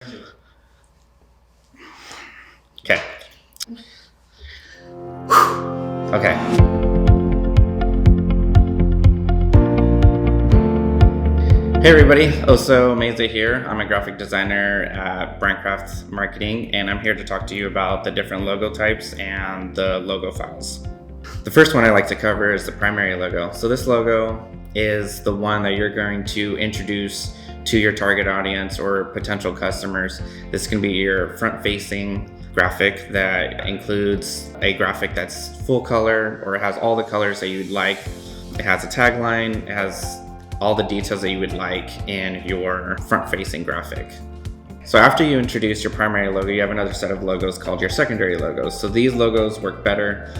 Okay. Okay. Hey everybody, Oso Meza here. I'm a graphic designer at BrandCraft Marketing, and I'm here to talk to you about the different logo types and the logo files. The first one I like to cover is the primary logo. So this logo is the one that you're going to introduce to your target audience or potential customers. This can be your front-facing graphic that includes a graphic that's full color or it has all the colors that you'd like. It has a tagline, it has all the details that you would like in your front-facing graphic. So after you introduce your primary logo, you have another set of logos called your secondary logos. So these logos work better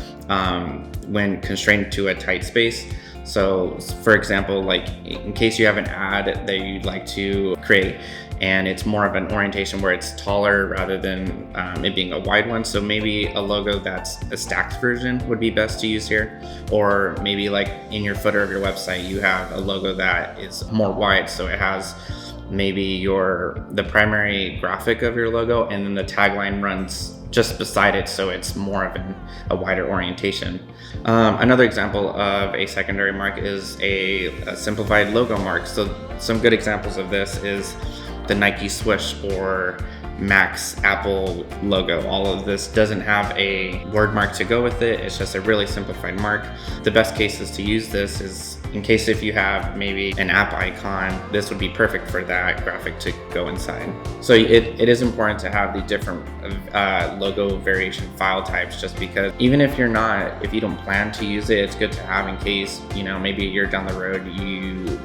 when constrained to a tight space. So for example, like in case you have an ad that you'd like to create and it's more of an orientation where it's taller rather than it being a wide one. So maybe a logo that's a stacked version would be best to use here. Or maybe like in your footer of your website, you have a logo that is more wide. So it has maybe the primary graphic of your logo and then the tagline runs just beside it, so it's more of a wider orientation. Another example of a secondary mark is a simplified logo mark. So some good examples of this is the Nike swoosh or Mac's Apple logo. All of this doesn't have a word mark to go with it. It's just a really simplified mark. The best cases to use this is in case if you have maybe an app icon, this would be perfect for that graphic to go inside. So it is important to have the different logo variation file types, just because even if you don't plan to use it, it's good to have in case, maybe a year down the road,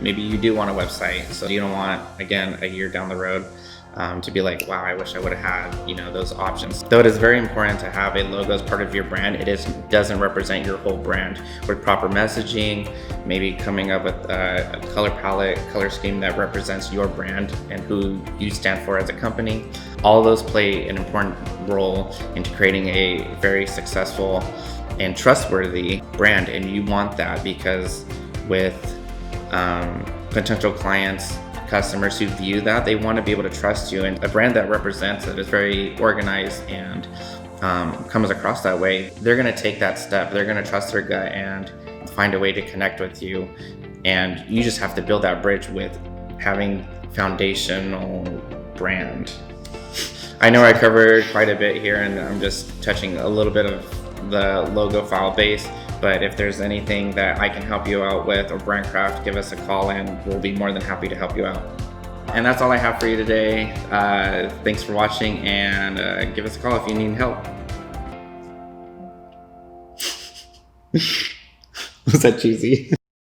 maybe you do want a website. So you don't want, again, a year down the road, to be like, wow, I wish I would have had, those options. Though it is very important to have a logo as part of your brand, it doesn't represent your whole brand. With proper messaging, maybe coming up with a color palette, color scheme that represents your brand and who you stand for as a company. All of those play an important role into creating a very successful and trustworthy brand. And you want that because with potential clients, customers who view that, they want to be able to trust you, and a brand that represents it is very organized and comes across that way. They're going to take that step. They're going to trust their gut and find a way to connect with you, and you just have to build that bridge with having foundational brand. I know I covered quite a bit here, and I'm just touching a little bit of the logo file base. But if there's anything that I can help you out with, or BrandCraft, give us a call and we'll be more than happy to help you out. And that's all I have for you today. Thanks for watching, and give us a call if you need help. Was that cheesy?